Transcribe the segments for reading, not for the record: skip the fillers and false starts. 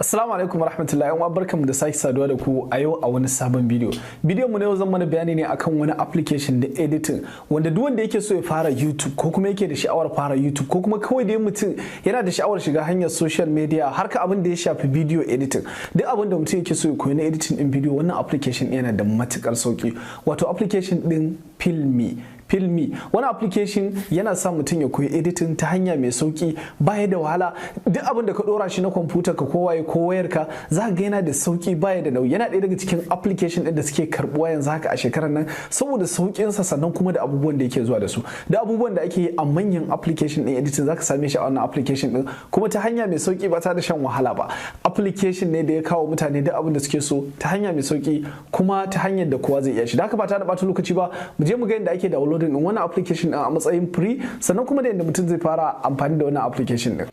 Assalamu alaikum warahmatullahi wabarakatuh da sake saduwa da ku a yau a wani sabon bidiyo. Bidiyon mu na yau zan mana bayani ne akan wani application da editing wanda duk wanda yake so ya fara YouTube ko kuma yake da sha'awar fara YouTube ko kuma kawai dai mutum yana da sha'awar shiga hanyar social media har ka abin da ya shafi video editing. Duk abin da mutum yake so ya koyi na editing din bidiyo wannan application yana da matukar sauki. Wato application din Filmi wani application yana sa mutum ya koyi editing ta hanya mai sauki baya da wahala. Duk abin da ka dora shi na kwamfuta ka ko wayarka za ka ga yana da sauki baya da nauyi. Yana ɗaya daga cikin application ɗin da suke karɓuwa yanzu haka a shekarar nan saboda saukin sa sannan kuma da abubuwan da yake zuwa da su. Da abubuwan da ake yi a manyan application ɗin editing zaka same shi a wannan application ɗin kuma ta hanya mai sauki ba ta da shan wahala ba. Application ne da ya kawo mutane duk abin da suke so ta hanya mai sauki kuma ta hanyar da kowa zai iya shi. Da haka ba ta da ɓata lokaci ba mu je mu ga yadda ake downloading din wannan application a matsayin free sannan kuma da yadda mutum zai fara amfani da wannan application din.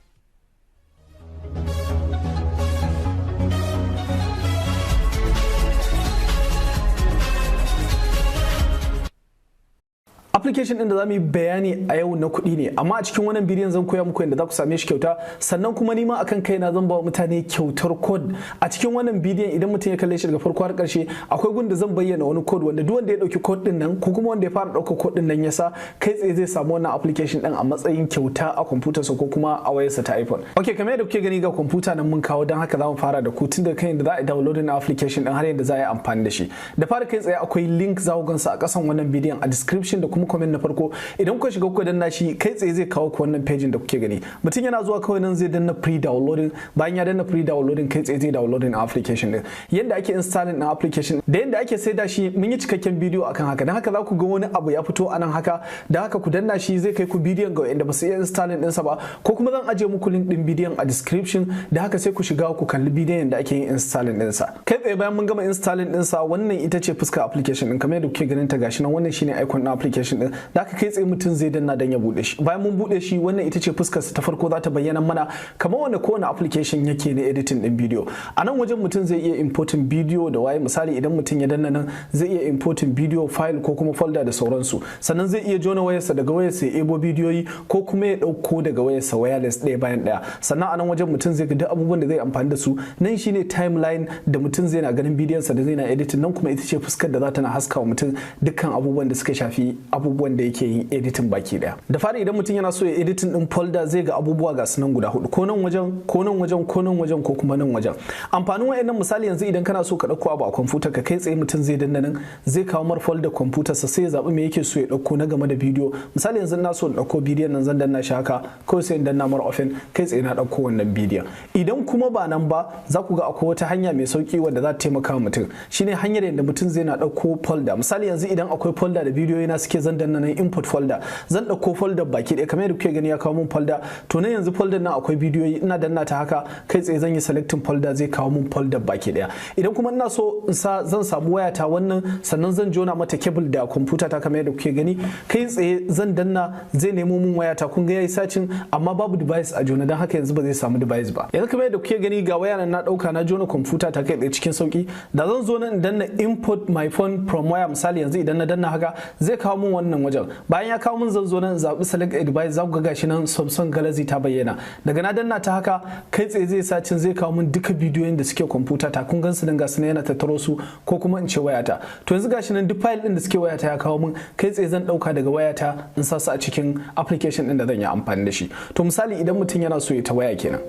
Application din da zamu yi bayani a yau na kuɗi ne amma a cikin wannan bidiyon zan koya muku yadda za ku same shi kyauta sannan kuma ni ma akan kaina zan ba mutane kyautar code a cikin wannan bidiyon. Idan mutum ya kalle shi daga farko har ƙarshe akwai gun da zan bayyana wani code wanda duk wanda ya dauki code din nan ko kuma wanda ya fara dauka code din nan yasa kai tsaye zai samu wannan application din a matsayin kyauta a computer sa ko kuma a wayarsa ta iPhone. Okay, kamar yadda kuke gani ga computer nan mun kawo dan haka zamu fara da ku tun da kai da za a download na application din har yadda za a yi amfani da shi. Da fara kai tsaye akwai link za ku gansa a ƙasan wannan bidiyon a description da kuma comment na farko. Idan kuka shiga kuka danna shi kai tsaye zai kawo ku wannan page da kuke gani. Mutum yana zuwa kawai nan zai danna pre-downloading, bayan ya danna pre-downloading kai tsaye zai downloading application din. Yanda ake installing na application da yanda ake saida shi mun yi cikakken bidiyo akan haka. Dan haka za ku ga wani abu ya fito anan haka da haka ku danna shi zai kai ku bidiyon ga wanda ba su iya installing din sa ba ko kuma zan aje muku link din bidiyon a description da haka sai ku shiga ku kalli bidiyon da ake yin installing din sa. Kai tsaye bayan mun gama installing din sa wannan ita ce fuskar application din kamar yadda kuke ganin ta gashi nan wannan shine icon na application din. Da haka kai tsaye mutum zai danna dan ya bude shi. Bayan mun bude shi wannan ita ce fuskar ta farko za ta bayyana mana kamar wanda kowane application yake na editing din bidiyo. A nan wajen mutum zai iya importing bidiyo da waye, misali idan mutum ya danna nan zai iya importing bidiyo file ko kuma folder da sauransu. Sannan zai iya jona wayarsa daga wayarsa ya ebo bidiyoyi ko kuma ya dauko daga wayarsa wireless ɗaya bayan ɗaya. Sannan a nan wajen mutum zai ga duk abubuwan da zai amfani da su. Nan shine timeline da mutum zai na ganin bidiyonsa da zai na editing. Nan kuma ita ce fuskar da za ta na haska wa mutum dukkan abubuwan da suka shafi abubuwan da yake yin editing baki daya. Da fari idan mutum yana so ya editing din folder zai ga abubuwa ga sunan guda hudu ko nan wajen ko nan wajen ko nan wajen ko kuma nan wajen. Amfanin wayannan misali yanzu idan kana so ka dauko abu a computer ka kai tsaye mutum zai danna nan zai kawo mar folder computer sa sai ya zabi me yake so ya dauko na game da bidiyo. Misali yanzu ina so in dauko bidiyon nan zan danna shi haka ko sai in danna mar open kai tsaye na dauko wannan bidiyon. Idan kuma ba nan ba za ku ga akwai wata hanya mai sauki wadda za ta taimaka mutum shine hanyar yadda mutum zai na dauko folder. Misali yanzu idan akwai folder da bidiyoyi na suke zan danna nan input folder zan dauko folder baki ɗaya kamar yadda kuke gani ya kawo mun folder to nan yanzu folder nan akwai bidiyoyi ina danna ta haka kai tsaye zan yi selecting folder zai kawo mun folder baki ɗaya. Idan kuma ina so in sa zan samu wayata wannan sannan zan jona mata cable da computer ta kamar yadda kuke gani kai tsaye zan danna zai nemo mun wayata kun ga yayi searching amma babu device a jona dan haka yanzu ba zai samu device ba. Yanzu kamar yadda kuke gani ga waya nan na dauka na jona computer ta kai tsaye cikin sauki da zan zo nan in danna import my phone from wire misali yanzu idan na danna haka zai kawo mun wannan wajen. Bayan ya kawo mun zan zo nan zabi select a device za ku ga gashi nan Samsung Galaxy ta bayyana. Daga na danna ta haka kai tsaye zai sacin zai kawo mun duka bidiyoyin da suke computer ta kun gan su nan gasu yana tattaro su ko kuma in ce wayata. To yanzu gashi nan duk file din da suke wayata ya kawo mun kai tsaye zan dauka daga wayata in sa su a cikin application din da zan yi amfani da shi. To misali idan mutum yana so ya ta waya kenan.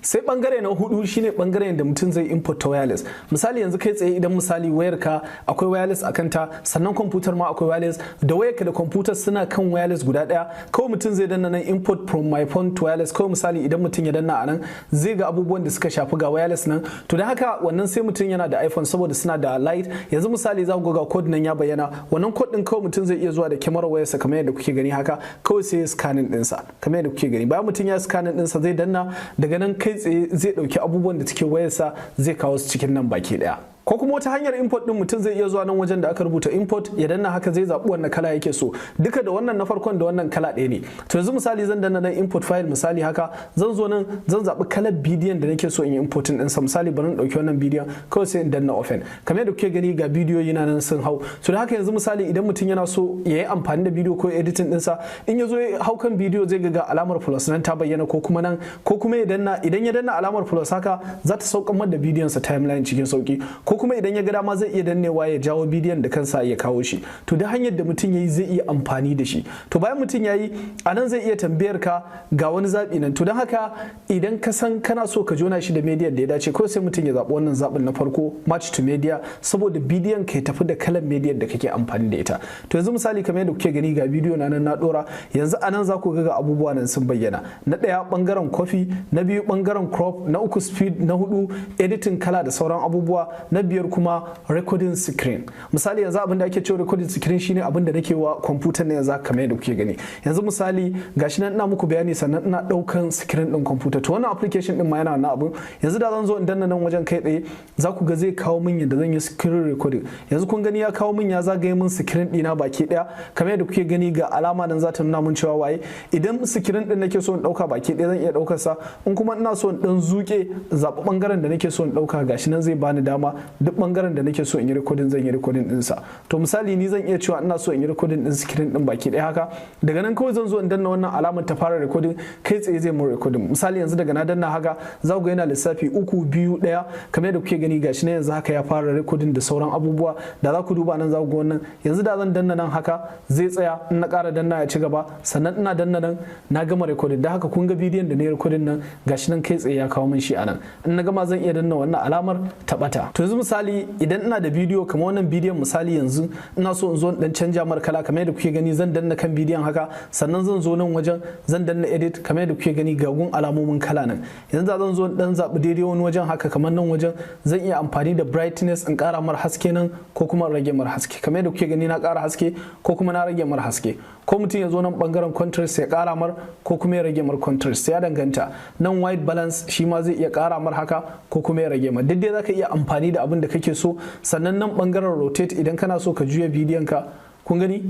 Sai bangare na hudu shine bangaren da mutum zai import ta wireless. Misali yanzu kai tsaye idan misali wayarka akwai wireless akan ta sannan computer ma akwai wireless da wayarka da computer suna kan wireless guda daya kawai mutum zai danna nan import from my phone to wireless kawai misali idan mutum ya danna anan zai ga abubuwan da suka shafi ga wireless nan. To da haka wannan sai mutum yana da iPhone saboda suna da light yanzu misali za ku ga code nan ya bayyana wannan code din kawai mutum zai iya zuwa da camera wayarsa kamar yadda kuke gani haka kawai sai ya scanning din sa kamar yadda kuke gani. Bayan mutum ya scanning din sa zai danna daga nan kai tsaye zai dauki abubuwan da cikin wayarsa zai kawo su cikin nan baki daya. ko kuma wata hanyar import din mutum zai iya zuwa nan wajen da aka rubuta import ya danna haka zai zaɓi wannan kala yake so, duka da wannan na farkon da wannan kala ɗaya ne. To yanzu misali zan danna nan import file, misali haka zan zo nan zan zaɓi kalar bidiyon da nake so in yi importing ɗinsa, misali bari in ɗauki wannan bidiyon kawai sai in danna open. Kamar yadda kuke gani ga bidiyoyi na nan sun hau. So da haka yanzu misali idan mutum yana so ya yi amfani da bidiyo ko editing ɗinsa, in ya zo ya hau kan bidiyo zai ga alamar plus nan ta bayyana, ko kuma nan, ko kuma idan ya danna alamar plus haka za ta sauƙar da bidiyon sa timeline cikin sauki, ko kuma idan ya ga dama zai iya dannewa ya jawo bidiyon da kansa ya kawo shi. To da hanyar da mutum yayi zai iya amfani da shi. To bayan mutum yayi, a nan zai iya tambayar ka ga wani zaɓi nan. To don haka idan ka san kana so ka jona shi da media da ya dace, ko sai mutum ya zaɓi wannan zaɓin na farko, match to media, saboda bidiyon ka ya tafi da kalan media da kake amfani da ita. To yanzu misali kamar yadda kuke gani ga bidiyo na nan na ɗora, yanzu a nan za ku ga abubuwa nan sun bayyana. Na ɗaya ɓangaren copy, na biyu ɓangaren crop, na uku speed, na hudu editing kala da sauran abubuwa, na biyar kuma recording screen. Misali yanzu abin da ake cewa recording screen shine abin da nake wa kwamfutar ne yanzu kamar yadda kuke gani. Yanzu misali gashi nan ina muku bayani sannan ina daukan screen din kwamfuta. To wannan application din ma yana wannan abin. Yanzu da zan zo in danna nan wajen kai tsaye za ku ga zai kawo min yadda zan yi screen recording. Yanzu kun gani ya kawo min, ya zagaye min screen dina baki daya. Kamar yadda kuke gani ga alama nan za ta nuna min cewa waye. Idan screen din nake so in dauka baki daya zan iya daukar sa. In kuma ina so in dan zuke zaɓi bangaren da nake so in dauka, gashi nan zai bani dama duk bangaren da nake so in yi recording zan yi recording din sa. To misali ni zan iya cewa ina so in yi recording din screen din baki daya haka, daga nan kawai zan zo in danna wannan alamar ta fara recording, kai tsaye zai mun recording. Misali yanzu daga na danna haka za ku ga yana lissafi 3 2 1, kamar yadda kuke gani gashi nan yanzu haka ya fara recording da sauran abubuwa. Da za ku duba nan za ku ga wannan, yanzu da zan danna nan haka zai tsaya, in na ƙara danna ya ci gaba, sannan ina danna nan na gama recording. Da haka kun ga bidiyon da na yi recording nan gashi nan kai tsaye ya kawo min shi anan. In na gama zan iya danna wannan alamar ta bata. To yanzu misali idan ina da bidiyo kamar wannan bidiyon, misali yanzu ina so in zo dan canja mar kala, kamar yadda kuke gani zan danna kan bidiyon haka, sannan zan zo nan wajen zan danna edit, kamar yadda kuke gani ga gun alamomin kala nan. Yanzu da zan zo dan zabi daidai wani wajen haka, kamar nan wajen zan iya amfani da brightness in ƙara mar haske nan, ko kuma rage mar haske. Kamar yadda kuke gani na ƙara haske ko kuma na rage mar haske. Ko mutum ya zo nan bangaren contrast ya ƙara mar ko kuma ya rage mar contrast, ya danganta. Nan white balance shi ma zai iya ƙara mar haka ko kuma ya rage mar, duk dai zaka iya amfani da abin da kake so. Sannan nan bangaren rotate idan kana so ka juya bidiyon ka, kun gani,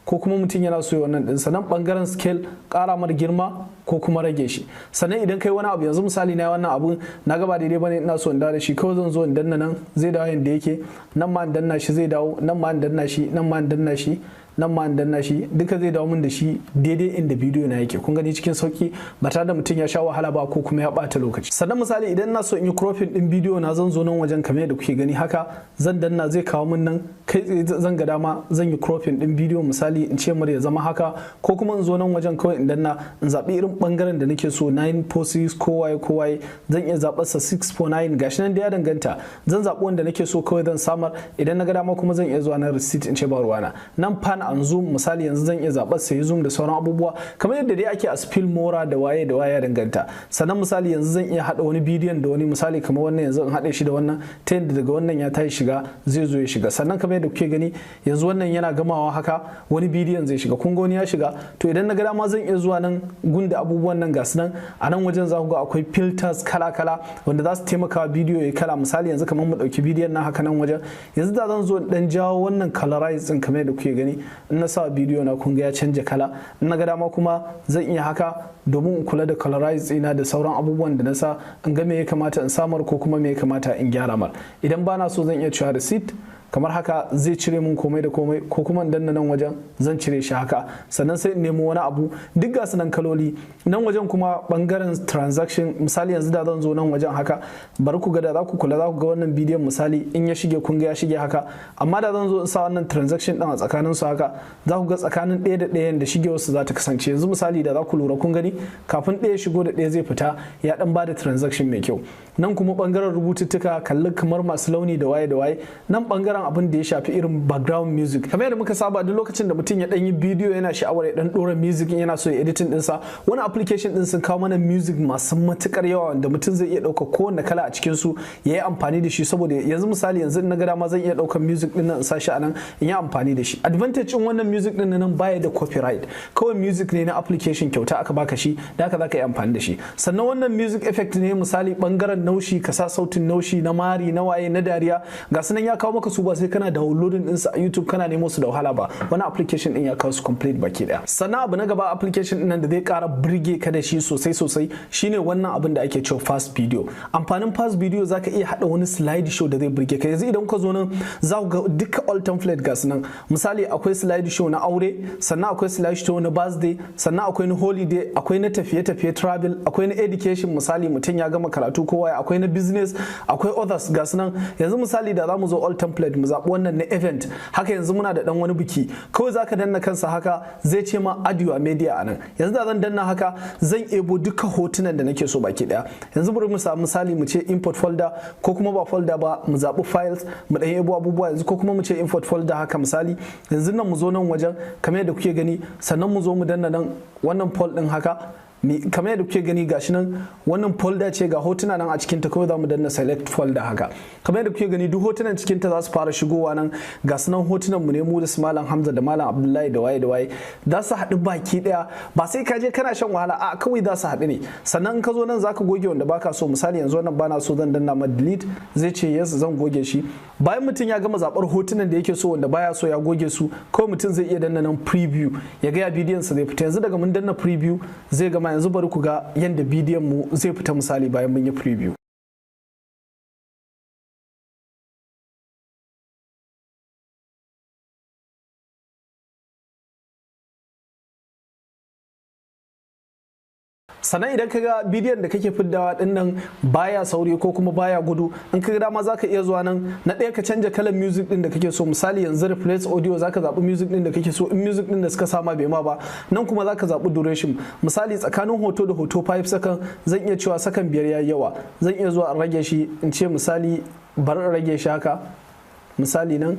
ko kuma mutum yana so wannan din. Sannan bangaren scale ƙara mar girma ko kuma rage shi. Sannan idan kai wani abu, yanzu misali na wannan abu na gaba daidai bane, ina so in dawo da shi, kawai zan zo in danna nan zai dawo yanda yake, nan ma in danna shi zai dawo, nan ma in danna shi, nan ma in danna shi, nan ma in danna shi, duka zai dawo min da shi daidai inda bidiyo na yake. Kun gani cikin sauki ba tare da mutum ya sha wahala ba ko kuma ya bata lokaci. Sannan misali idan ina so in yi cropping din bidiyo na, zan zo nan wajen kamar yadda kuke gani haka, zan danna zai kawo min nan, kai tsaye zan ga dama zan yi cropping din bidiyo, misali in ce mar ya zama haka, ko kuma in zo nan wajen kawai in danna in zabi irin bangaren da nake so, 9:6 ko waye zan iya zabar sa 6:9, gashi nan da ya danganta. Zan zabi wanda nake so kawai zan samar. Idan na ga dama kuma zan iya zuwa na receipt in ce ba ruwana. Nan pan an zoom, misali yanzu zan iya zaɓar sai zoom da sauran abubuwa kamar yadda dai ake a Filmora da waye ya danganta. Sannan misali yanzu zan iya haɗa wani bidiyon da wani, misali kamar wannan yanzu in haɗe shi da wannan, ta yadda daga wannan ya tashi shiga zai zo ya shiga. Sannan kamar yadda kuke gani yanzu wannan yana gamawa haka wani bidiyon zai shiga, kun ga wani ya shiga. To idan na ga dama zan iya zuwa nan gunda abubuwan nan gasu nan, a nan wajen za ku ga akwai filters kala wanda za su taimaka wa bidiyo ya kala. Misali yanzu kamar mu ɗauki bidiyon nan haka nan wajen, yanzu da zan zo dan jawo wannan colorize din kamar yadda kuke gani, in na sa bidiyo na kun ga ya canja kala. In na ga dama kuma zan iya haka domin in kula da colorize ina da sauran abubuwan da na sa, in ga me ya kamata in samar ko kuma me ya kamata in gyara mar. Idan ba na so zan iya cewa receipt, kamar haka zai cire mun komai da komai, ko kuma in danna nan wajen zan cire shi haka. Sannan sai in nemo wani abu, duk ga su nan kaloli. Nan wajen kuma bangaren transaction, misali yanzu da zan zo nan wajen haka, bari ku ga da za ku kula za ku ga wannan bidiyon misali in ya shige kun ga ya shige haka, amma da zan zo in sa wannan transaction din a tsakanin su haka, za ku ga tsakanin ɗaya da ɗayan da shigewar su za ta kasance. Yanzu misali da za ku lura kun gani kafin ɗaya shigo da ɗaya zai fita ya dan bada transaction mai kyau. Nan kuma bangaren rubututtuka kalli kamar masu launi da waye nan bangaren bangaren abin da ya shafi irin background music. Kamar yadda muka saba duk lokacin da mutum ya dan yi bidiyo yana sha'awar ya dan dora music yana so ya editing dinsa, wani application din sun kawo mana music masu matukar yawa wanda mutum zai iya dauka kowanne kala a cikin su ya yi amfani da shi. Saboda yanzu misali yanzu na ga dama zan iya daukar music din nan in sa shi anan in yi amfani da shi. Advantage din wannan music din nan baya da copyright, kawai music ne na application kyauta aka baka shi da haka zaka yi amfani da shi. Sannan wannan music effect ne misali bangaren naushi, ka sa sautin naushi na mari na waye na dariya, ga sunan ya kawo maka su ba sai kana downloading din su a YouTube kana nemo su da wahala ba, wani application din ya kawo su complete baki daya. Sannan abu na gaba application din nan da zai kara burge ka da shi sosai shine wannan abin da ake cewa fast video. Amfanin fast video zaka iya hada wani slide show da zai burge ka. Yanzu idan ka zo nan za ku ga duka all template ga sunan, misali akwai slide show na aure, sannan akwai slide show na birthday, sannan akwai na holiday, akwai na tafiye-tafiye travel, akwai na education misali mutum ya gama karatu ko waya, akwai na business, akwai others ga sunan. Yanzu misali da zamu zo all template mu zabi wannan na event, haka yanzu muna da dan wani biki, kawai zaka danna kansa haka zai ce ma add your media anan. Yanzu da zan danna haka zan ebo duka hotunan da nake so baki daya. Yanzu bari mu samu misali mu ce import folder, ko kuma ba folder ba mu zabi files mu dan ebo abubuwa yanzu, ko kuma mu ce import folder haka misali. Yanzu nan mu zo nan wajen kamar yadda kuke gani, sannan mu zo mu danna nan wannan folder din haka kamar yadda kuke gani gashi nan wannan folder ce ga hotuna nan a cikin ta, kawai za mu danna select folder haka. Kamar yadda kuke gani duk hotunan cikin ta za su fara shigowa nan, ga sunan hotunan mu ne mu da su Malam Hamza da Malam Abdullahi da waye za su haɗu baki daya, ba sai ka je kana shan wahala a kawai za su haɗu ne. Sannan in ka zo nan zaka goge wanda baka so, misali yanzu wannan bana so zan danna ma delete, zai ce yes zan goge shi. Bayan mutum ya gama zabar hotunan da yake so wanda baya so ya goge su, kawai mutum zai iya danna nan preview ya ga ya bidiyon sa zai fita. Yanzu daga mun danna preview zai gama. Yanzu bari ku ga yadda bidiyon mu zai fita misali bayan mun yi preview. Sannan idan ka ga bidiyon da kake fiddawa din nan baya sauri ko kuma baya gudu, in ka ga dama zaka iya zuwa nan na ɗaya ka canja kalan music din da kake so. Misali yanzu replace audio zaka zaɓi music din da kake so, in music din da suka sama bai ma ba nan kuma zaka zaɓi duration. Misali tsakanin hoto da hoto 5 second, zan iya cewa sakan 5 yayi yawa, zan iya zuwa in rage shi in ce misali bari in rage shi haka, misali nan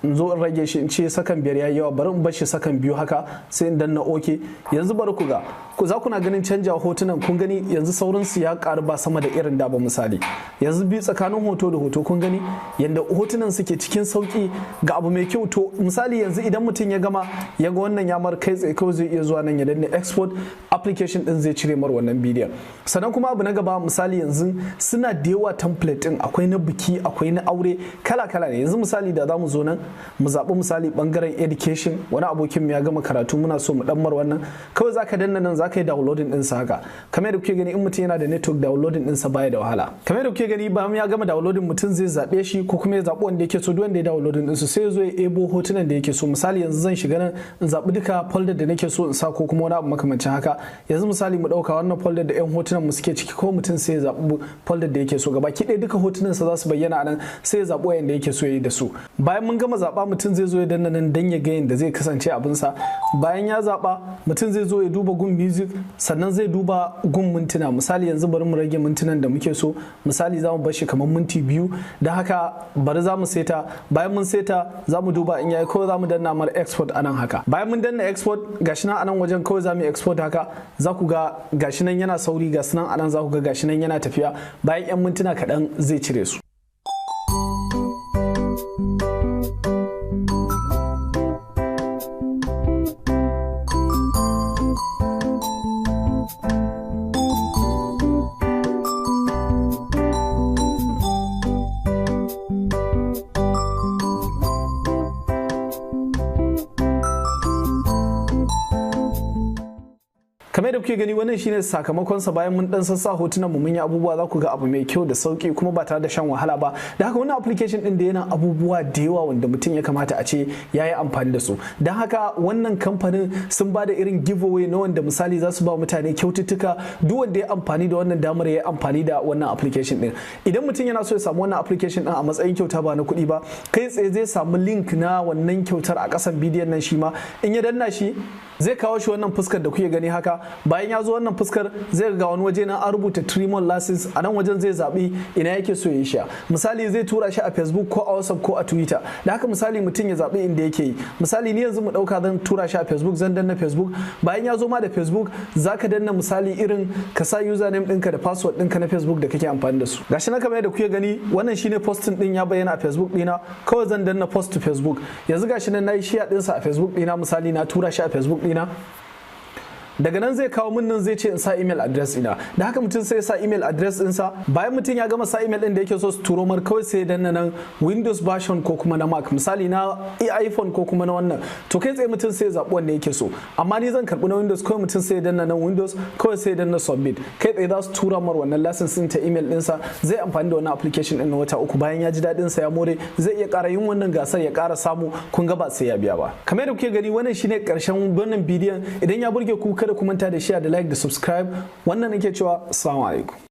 in zo in rage shi in ce sakan 5 yayi yawa, bari in bar shi sakan 2 haka, sai in danna okay. Yanzu bari ku ga za kuna ganin canja hotunan, kun gani yanzu saurin su ya karu ba sama da irin da ba. Misali yanzu bi tsakanin hoto da hoto kun gani yanda hotunan suke cikin sauki ga abu mai kyau. To misali yanzu idan mutum ya gama ya ga wannan ya mar kai tsaye kawai zai iya zuwa nan ya danna export, application din zai cire mar wannan bidiyon. Sannan kuma abu na gaba misali yanzu suna da yawa template din, akwai na biki akwai na aure kala ne. Yanzu misali da zamu zo nan mu zaɓi misali bangaren education, wani abokin ya gama karatu muna so mu mar wannan, kawai zaka danna nan zaka yi downloading din sa haka. Kamar yadda kuke gani in mutum yana da network downloading din sa baya da wahala. Kamar yadda kuke gani bayan ya gama downloading mutum zai zabe shi ko kuma ya zabi wanda yake so, duk wanda ya downloading din su sai ya zo ya ebo hotunan da yake so. Misali yanzu zan shiga nan in zabi duka folder da nake so in sa ko kuma wani abu makamancin haka. Yanzu misali mu dauka wannan folder da yan hotunan mu suke ciki, ko mutum sai ya zabi folder da yake so. Gabaki ɗaya duka hotunan sa za su bayyana a nan, sai ya zabi wanda yake so yayi da su. Bayan mun gama zaba mutum zai zo ya danna nan dan ya ga yanda zai kasance abin sa. Bayan ya zaba mutum zai zo ya duba gun music, sannan zai duba gun mintuna. Misali yanzu bari mu rage mintunan da muke so, misali za mu bar shi kamar minti 2, da haka bari za mu seta. Bayan mun seta za mu duba in yayi, kawai za mu danna mar export anan haka. Bayan mun danna export gashi nan anan wajen kawai za mu export haka, za ku ga gashi nan yana sauri, gashi nan anan za ku ga gashi nan yana tafiya. Bayan 'yan mintuna kaɗan zai cire su. kamar da kuke gani wannan shine sakamakon sa bayan mun dan sassa hotunan mu mun yi abubuwa za ku ga abu mai kyau da sauki kuma ba tare da shan wahala ba. Da haka wannan application din da yana abubuwa da yawa wanda mutum ya kamata a ce yayi amfani da su. Dan haka wannan kamfanin sun ba da irin giveaway na wanda misali za su ba mutane kyaututtuka, duk wanda ya amfani da wannan damar ya amfani da wannan application din. Idan mutum yana so ya samu wannan application din a matsayin kyauta ba na kuɗi ba, kai tsaye zai samu link na wannan kyautar a ƙasan bidiyon nan shi ma in ya danna shi zai kawo shi wannan fuskar da kuke gani haka. Bayan ya zo wannan fuskar zai ga wani waje na an rubuta Tremor license, a nan wajen zai zaɓi ina yake so ya sha. Misali zai tura shi a Facebook ko a WhatsApp ko a Twitter. Da haka misali mutum ya zaɓi inda yake yi. Misali ni yanzu mu ɗauka zan tura shi a Facebook, zan danna Facebook. Bayan ya zo ma da Facebook za ka danna misali irin ka sa username ɗinka da password ɗinka na Facebook da kake amfani da su. Gashi na kamar yadda kuke gani wannan shine posting ɗin ya bayyana a Facebook ɗina. Kawai zan danna post to Facebook. Yanzu gashi nan nayi share ɗinsa a Facebook ɗina, misali na tura shi a Facebook ɗina. Daga nan zai kawo min nan zai ce in sa email address ina. Da haka mutum sai ya sa email address ɗinsa. Bayan mutum ya gama sa email ɗin da yake so su turo mar, kawai sai danna nan Windows version ko kuma na Mac, misali na iPhone ko kuma na wannan. To kai tsaye mutum sai ya zaɓi wanda yake so. Amma ni zan karɓi na Windows, kawai mutum sai ya danna nan Windows, kawai sai ya danna submit. Kai tsaye za su tura mar wannan license ɗin ta email ɗinsa. Zai amfani da wannan application ɗin na wata 3. Bayan ya ji daɗin sa ya more, zai iya ƙara yin wannan gasar ya ƙara samu, kun ga ba sai ya biya ba. Kamar yadda kuke gani wannan shine ƙarshen wannan bidiyon. Idan ya burge ku kada ku manta da share da like da subscribe. Wannan nake cewa assalamu alaikum.